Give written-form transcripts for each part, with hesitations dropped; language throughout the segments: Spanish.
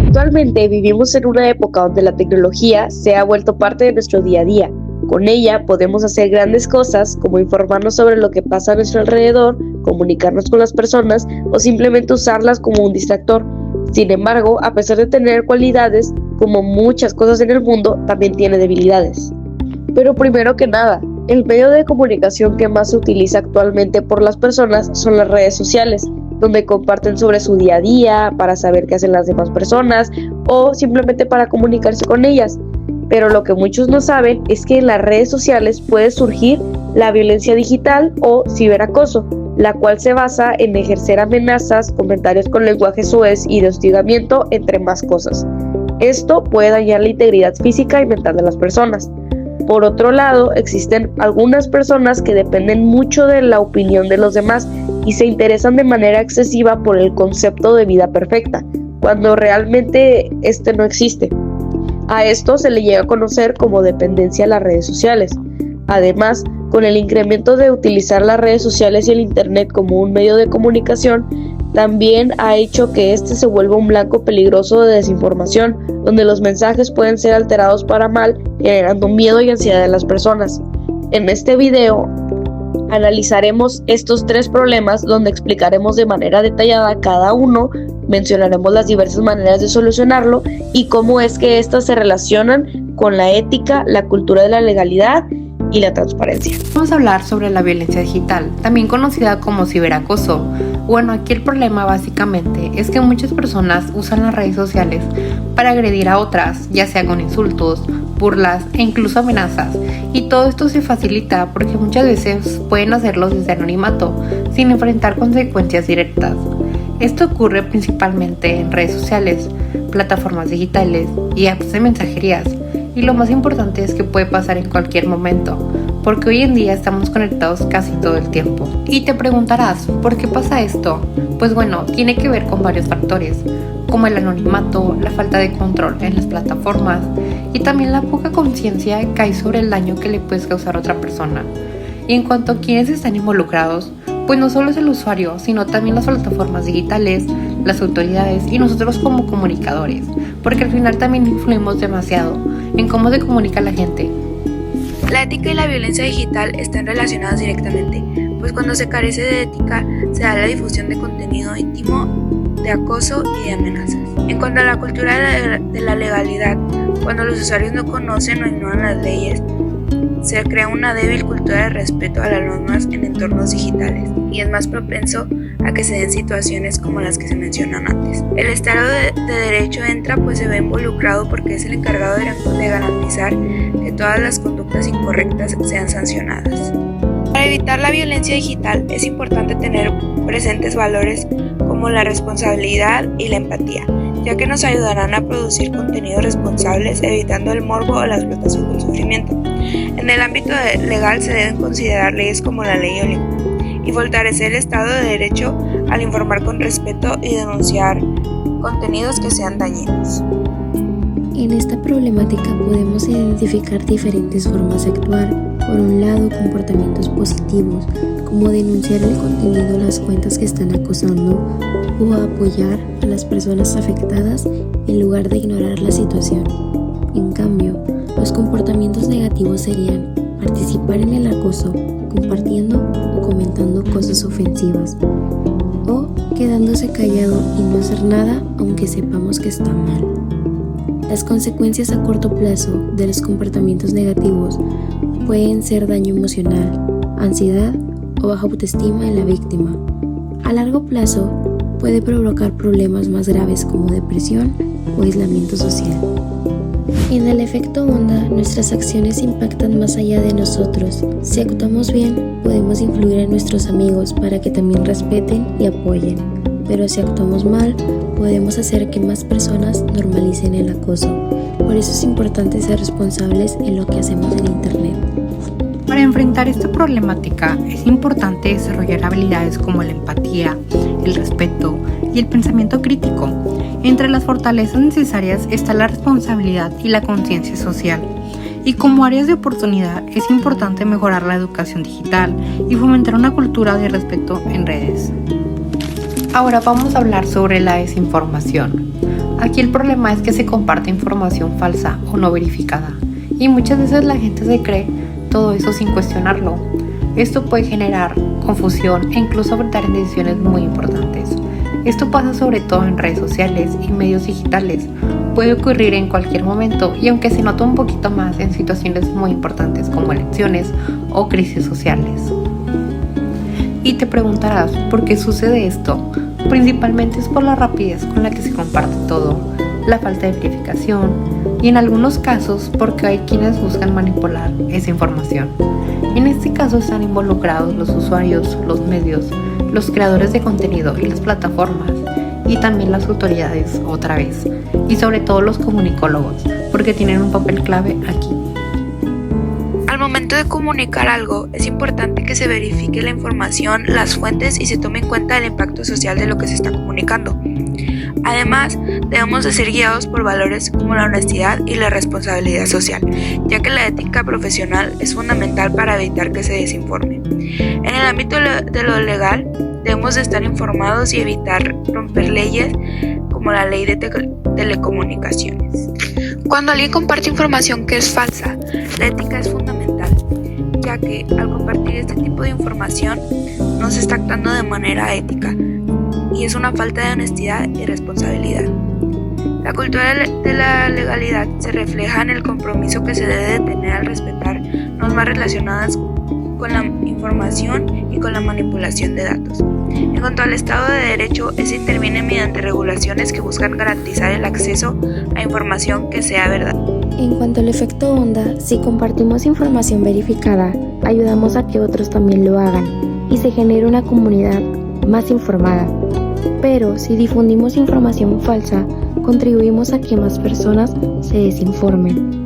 Actualmente vivimos en una época donde la tecnología se ha vuelto parte de nuestro día a día. Con ella podemos hacer grandes cosas como informarnos sobre lo que pasa a nuestro alrededor, comunicarnos con las personas o simplemente usarlas como un distractor. Sin embargo, a pesar de tener cualidades, como muchas cosas en el mundo, también tiene debilidades. Pero primero que nada, el medio de comunicación que más se utiliza actualmente por las personas son las redes sociales, donde comparten sobre su día a día, para saber qué hacen las demás personas o simplemente para comunicarse con ellas. Pero lo que muchos no saben es que en las redes sociales puede surgir la violencia digital o ciberacoso, la cual se basa en ejercer amenazas, comentarios con lenguaje soez y de hostigamiento, entre más cosas. Esto puede dañar la integridad física y mental de las personas. Por otro lado, existen algunas personas que dependen mucho de la opinión de los demás y se interesan de manera excesiva por el concepto de vida perfecta, cuando realmente este no existe. A esto se le llega a conocer como dependencia a las redes sociales. Además, con el incremento de utilizar las redes sociales y el internet como un medio de comunicación, también ha hecho que este se vuelva un blanco peligroso de desinformación, donde los mensajes pueden ser alterados para mal, generando miedo y ansiedad en las personas. En este video analizaremos estos 3 problemas, donde explicaremos de manera detallada cada uno, mencionaremos las diversas maneras de solucionarlo y cómo es que éstas se relacionan con la ética, la cultura de la legalidad y la transparencia. Vamos a hablar sobre la violencia digital, también conocida como ciberacoso. Bueno, aquí el problema básicamente es que muchas personas usan las redes sociales para agredir a otras, ya sea con insultos, burlas e incluso amenazas. Y todo esto se facilita porque muchas veces pueden hacerlo desde anonimato, sin enfrentar consecuencias directas. Esto ocurre principalmente en redes sociales, plataformas digitales y apps de mensajerías. Y lo más importante es que puede pasar en cualquier momento, porque hoy en día estamos conectados casi todo el tiempo. Y te preguntarás, ¿por qué pasa esto? Pues bueno, tiene que ver con varios factores, como el anonimato, la falta de control en las plataformas y también la poca conciencia que hay sobre el daño que le puedes causar a otra persona. Y en cuanto a quienes están involucrados, pues no solo es el usuario, sino también las plataformas digitales, las autoridades y nosotros como comunicadores, porque al final también influimos demasiado en cómo se comunica la gente. La ética y la violencia digital están relacionadas directamente, pues cuando se carece de ética se da la difusión de contenido íntimo, de acoso y de amenazas. En cuanto a la cultura de la legalidad, cuando los usuarios no conocen o ignoran las leyes, se crea una débil cultura de respeto a las normas en entornos digitales y es más propenso a que se den situaciones como las que se mencionan antes. El Estado de Derecho entra pues se ve involucrado porque es el encargado de garantizar que todas las conductas incorrectas sean sancionadas. Para evitar la violencia digital es importante tener presentes valores como la responsabilidad y la empatía, ya que nos ayudarán a producir contenidos responsables evitando el morbo o la explotación del sufrimiento. En el ámbito legal se deben considerar leyes como la ley Olimpia y fortalecer el Estado de Derecho al informar con respeto y denunciar contenidos que sean dañinos. En esta problemática podemos identificar diferentes formas de actuar. Por un lado, comportamientos positivos, como denunciar el contenido de las cuentas que están acosando o apoyar a las personas afectadas en lugar de ignorar la situación. En cambio, los comportamientos negativos serían participar en el acoso, compartiendo o comentando cosas ofensivas, o quedándose callado y no hacer nada aunque sepamos que está mal. Las consecuencias a corto plazo de los comportamientos negativos pueden ser daño emocional, ansiedad o baja autoestima en la víctima. A largo plazo puede provocar problemas más graves como depresión o aislamiento social. En el efecto onda, nuestras acciones impactan más allá de nosotros. Si actuamos bien, podemos influir en nuestros amigos para que también respeten y apoyen. Pero si actuamos mal, podemos hacer que más personas normalicen el acoso. Por eso es importante ser responsables en lo que hacemos en Internet. Para enfrentar esta problemática es importante desarrollar habilidades como la empatía, el respeto y el pensamiento crítico. Entre las fortalezas necesarias está la responsabilidad y la conciencia social. Y como áreas de oportunidad es importante mejorar la educación digital y fomentar una cultura de respeto en redes. Ahora vamos a hablar sobre la desinformación. Aquí el problema es que se comparte información falsa o no verificada, y muchas veces la gente se cree todo eso sin cuestionarlo. Esto puede generar confusión e incluso afectar en decisiones muy importantes. Esto pasa sobre todo en redes sociales y medios digitales. Puede ocurrir en cualquier momento, y aunque se nota un poquito más en situaciones muy importantes como elecciones o crisis sociales. Y te preguntarás, ¿por qué sucede esto? Principalmente es por la rapidez con la que se comparte todo, la falta de verificación y en algunos casos porque hay quienes buscan manipular esa información. En este caso están involucrados los usuarios, los medios, los creadores de contenido y las plataformas, y también las autoridades otra vez, y sobre todo los comunicólogos, porque tienen un papel clave aquí. Al momento de comunicar algo, es importante que se verifique la información, las fuentes y se tome en cuenta el impacto social de lo que se está comunicando. Además, debemos de ser guiados por valores como la honestidad y la responsabilidad social, ya que la ética profesional es fundamental para evitar que se desinforme. En el ámbito de lo legal, debemos de estar informados y evitar romper leyes como la ley de telecomunicaciones. Cuando alguien comparte información que es falsa, la ética es fundamental, ya que al compartir este tipo de información no se está actuando de manera ética y es una falta de honestidad y responsabilidad. La cultura de la legalidad se refleja en el compromiso que se debe de tener al respetar normas relacionadas con la información y con la manipulación de datos. En cuanto al Estado de Derecho, este interviene mediante regulaciones que buscan garantizar el acceso a información que sea verdad. En cuanto al efecto onda, si compartimos información verificada, ayudamos a que otros también lo hagan y se genere una comunidad más informada. Pero si difundimos información falsa, contribuimos a que más personas se desinformen.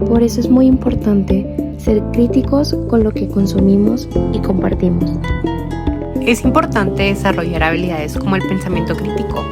Por eso es muy importante ser críticos con lo que consumimos y compartimos. Es importante desarrollar habilidades como el pensamiento crítico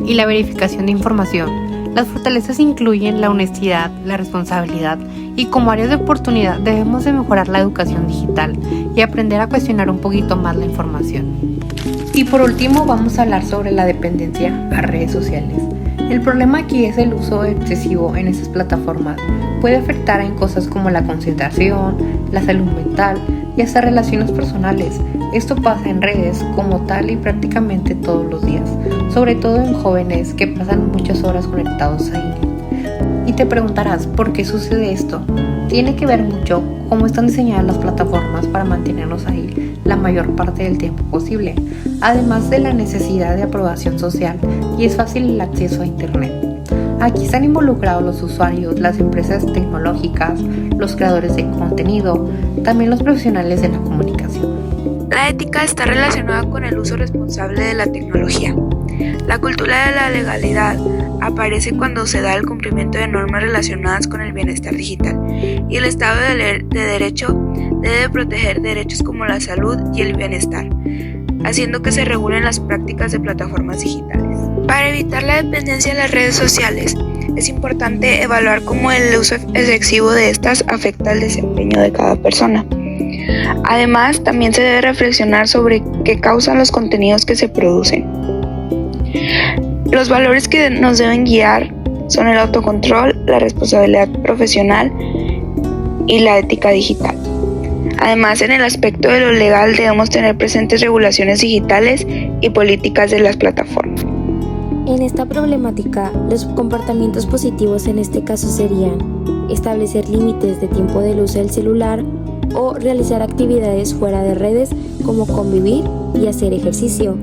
y la verificación de información. Las fortalezas incluyen la honestidad, la responsabilidad, y como áreas de oportunidad debemos de mejorar la educación digital y aprender a cuestionar un poquito más la información. Y por último vamos a hablar sobre la dependencia a redes sociales. El problema aquí es el uso excesivo en esas plataformas. Puede afectar en cosas como la concentración, la salud mental y hasta relaciones personales. Esto pasa en redes como tal y prácticamente todos los días, sobre todo en jóvenes que pasan muchas horas conectados ahí. Y te preguntarás, ¿por qué sucede esto? Tiene que ver mucho cómo están diseñadas las plataformas para mantenernos ahí la mayor parte del tiempo posible, además de la necesidad de aprobación social, y es fácil el acceso a Internet. Aquí están involucrados los usuarios, las empresas tecnológicas, los creadores de contenido, también los profesionales de la comunicación. La ética está relacionada con el uso responsable de la tecnología. La cultura de la legalidad aparece cuando se da el cumplimiento de normas relacionadas con el bienestar digital, y el Estado de Derecho debe proteger derechos como la salud y el bienestar, haciendo que se regulen las prácticas de plataformas digitales. Para evitar la dependencia de las redes sociales, es importante evaluar cómo el uso excesivo de estas afecta el desempeño de cada persona. Además, también se debe reflexionar sobre qué causan los contenidos que se producen. Los valores que nos deben guiar son el autocontrol, la responsabilidad profesional y la ética digital. Además, en el aspecto de lo legal debemos tener presentes regulaciones digitales y políticas de las plataformas. En esta problemática, los comportamientos positivos en este caso serían establecer límites de tiempo del uso del celular o realizar actividades fuera de redes como convivir y hacer ejercicio.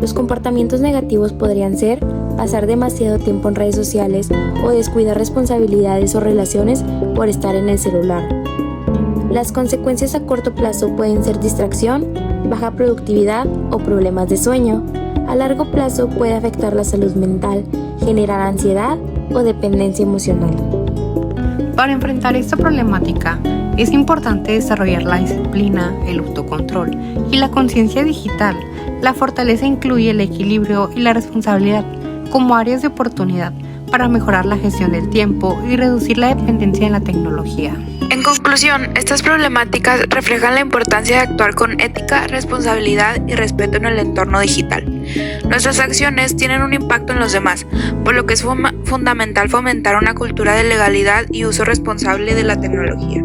Los comportamientos negativos podrían ser pasar demasiado tiempo en redes sociales o descuidar responsabilidades o relaciones por estar en el celular. Las consecuencias a corto plazo pueden ser distracción, baja productividad o problemas de sueño. A largo plazo puede afectar la salud mental, generar ansiedad o dependencia emocional. Para enfrentar esta problemática, es importante desarrollar la disciplina, el autocontrol y la conciencia digital. La fortaleza incluye el equilibrio y la responsabilidad, como áreas de oportunidad para mejorar la gestión del tiempo y reducir la dependencia en la tecnología. En conclusión, estas problemáticas reflejan la importancia de actuar con ética, responsabilidad y respeto en el entorno digital. Nuestras acciones tienen un impacto en los demás, por lo que es fundamental fomentar una cultura de legalidad y uso responsable de la tecnología.